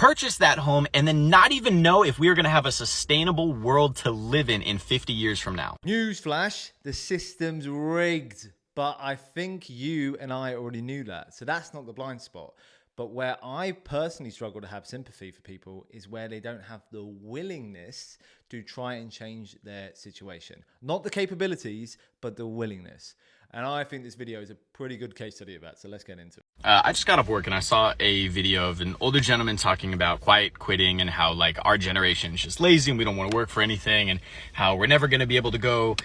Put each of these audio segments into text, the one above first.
purchase that home, and then not even know if we are going to have a sustainable world to live in 50 years from now. Newsflash, the system's rigged. But I think you and I already knew that. So that's not the blind spot. But where I personally struggle to have sympathy for people is where they don't have the willingness to try and change their situation. Not the capabilities, but the willingness. And I think this video is a pretty good case study of that. So let's get into it. I just got off work and I saw a video of an older gentleman talking about quiet quitting and how like our generation is just lazy and we don't want to work for anything, and how we're never going to be able to go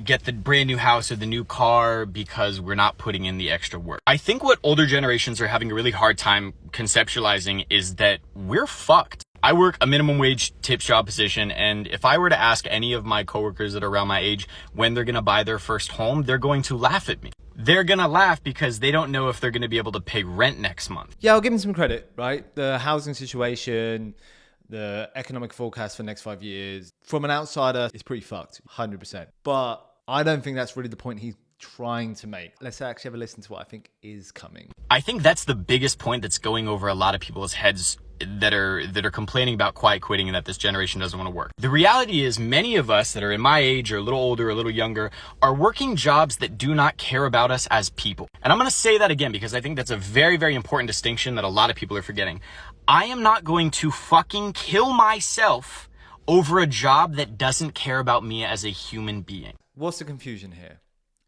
get the brand new house or the new car because we're not putting in the extra work. I think what older generations are having a really hard time conceptualizing is that we're fucked. I work a minimum wage tips job position, and if I were to ask any of my coworkers that are around my age when they're going to buy their first home, they're going to laugh at me. They're going to laugh because they don't know if they're going to be able to pay rent next month. Yeah, I'll give them some credit, right? The housing situation, the economic forecast for the next 5 years, from an outsider, is pretty fucked, 100%. But I don't think that's really the point he's trying to make. Let's actually have a listen to what I think is coming. I think that's the biggest point that's going over a lot of people's heads that are complaining about quiet quitting and that this generation doesn't want to work. The reality is many of us that are in my age or a little older, a little younger, are working jobs that do not care about us as people. And I'm going to say that again because I think that's a very, very important distinction that a lot of people are forgetting. I am not going to fucking kill myself over a job that doesn't care about me as a human being. What's the confusion here?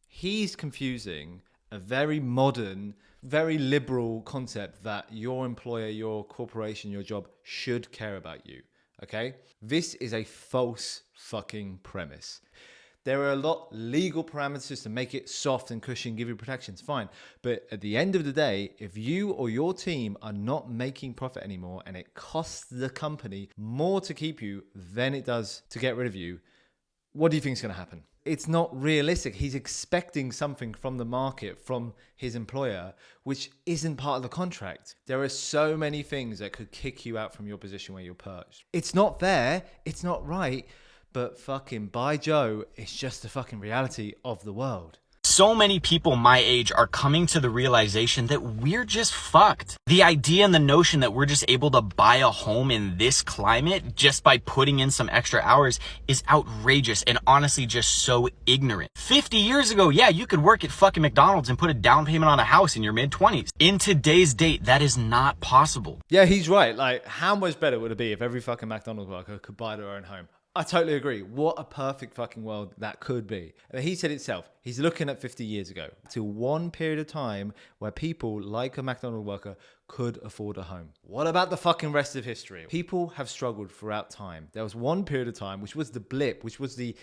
He's confusing a very modern, very liberal concept that your employer, your corporation, your job should care about you. Okay? This is a false fucking premise. There are a lot legal parameters to make it soft and cushy and give you protections, fine. But at the end of the day, if you or your team are not making profit anymore and it costs the company more to keep you than it does to get rid of you, what do you think is going to happen? It's not realistic. He's expecting something from the market, from his employer, which isn't part of the contract. There are so many things that could kick you out from your position where you're perched. It's not fair. It's not right. But fucking by Joe, it's just the fucking reality of the world. So many people my age are coming to the realization that we're just fucked. The idea and the notion that we're just able to buy a home in this climate just by putting in some extra hours is outrageous and honestly just so ignorant. 50 years ago, yeah, you could work at fucking McDonald's and put a down payment on a house in your mid-20s. In today's date, that is not possible. Yeah, he's right. Like, how much better would it be if every fucking McDonald's worker could buy their own home? I totally agree. What a perfect fucking world that could be. And he said itself, he's looking at 50 years ago to one period of time where people like a McDonald's worker could afford a home. What about the fucking rest of history? People have struggled throughout time. There was one period of time, which was the blip, which was the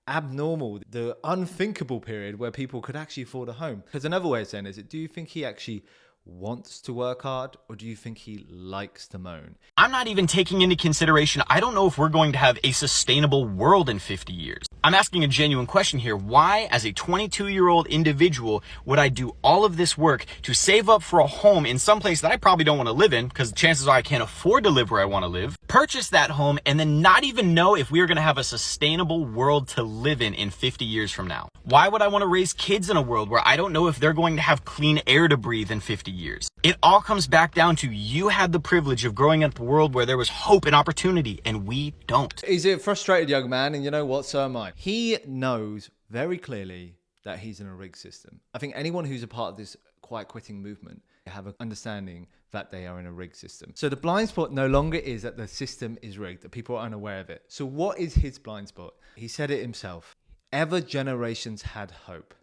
abnormal, the unthinkable period where people could actually afford a home. Because another way of saying it is, do you think he actually wants to work hard, or do you think he likes to moan? I'm not even taking into consideration, I don't know if we're going to have a sustainable world in 50 years. I'm asking a genuine question here. Why, as a 22-year-old individual, would I do all of this work to save up for a home in some place that I probably don't want to live in, because chances are I can't afford to live where I want to live, purchase that home, and then not even know if we are going to have a sustainable world to live in 50 years from now? Why would I want to raise kids in a world where I don't know if they're going to have clean air to breathe in 50 years? It all comes back down to you had the privilege of growing up in a world where there was hope and opportunity, and we don't. He's a frustrated young man, and you know what? So am I. He knows very clearly that he's in a rigged system. I think anyone who's a part of this quiet quitting movement have an understanding that they are in a rigged system. So the blind spot no longer is that the system is rigged, that people are unaware of it. So what is his blind spot? He said it himself. Ever generations had hope.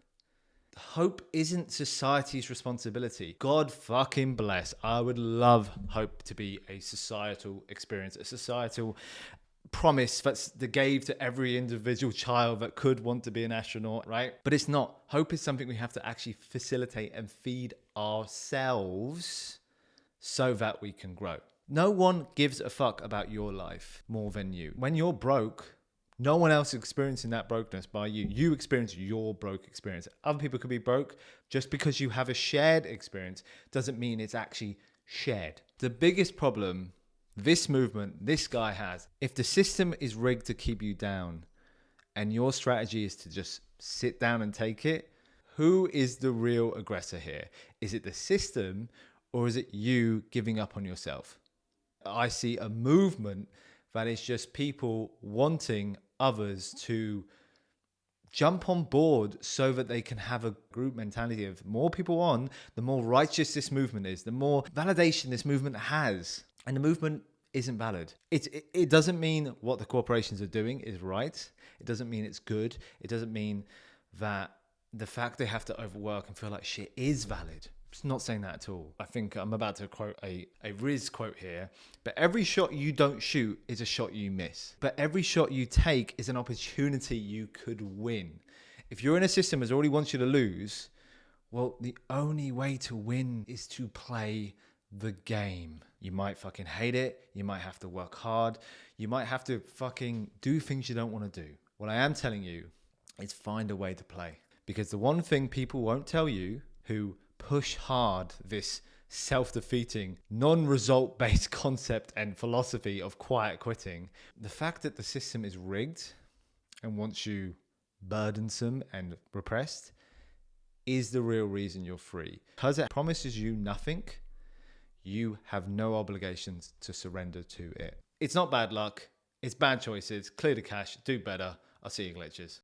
Hope isn't society's responsibility. God fucking bless. I would love hope to be a societal experience, a societal promise that gave to every individual child that could want to be an astronaut, right? But it's not. Hope is something we have to actually facilitate and feed ourselves so that we can grow. No one gives a fuck about your life more than you. When you're broke, no one else is experiencing that brokenness by you. You experience your broke experience. Other people could be broke. Just because you have a shared experience doesn't mean it's actually shared. The biggest problem this movement, this guy has, if the system is rigged to keep you down and your strategy is to just sit down and take it, who is the real aggressor here? Is it the system, or is it you giving up on yourself? I see a movement that is just people wanting others to jump on board so that they can have a group mentality of more people on, the more righteous this movement is, the more validation this movement has. And the movement isn't valid. It doesn't mean what the corporations are doing is right. It doesn't mean it's good. It doesn't mean that the fact they have to overwork and feel like shit is valid. It's not saying that at all. I think I'm about to quote a Riz quote here, but every shot you don't shoot is a shot you miss. But every shot you take is an opportunity you could win. If you're in a system that already wants you to lose, well, the only way to win is to play the game. You might fucking hate it. You might have to work hard. You might have to fucking do things you don't want to do. What I am telling you is find a way to play. Because the one thing people won't tell you who push hard this self-defeating, non-result based concept and philosophy of quiet quitting, the fact that the system is rigged and wants you burdensome and repressed is the real reason you're free. Because it promises you nothing, you have no obligations to surrender to it. It's not bad luck. It's bad choices. Clear the cache. Do better. I'll see you glitches.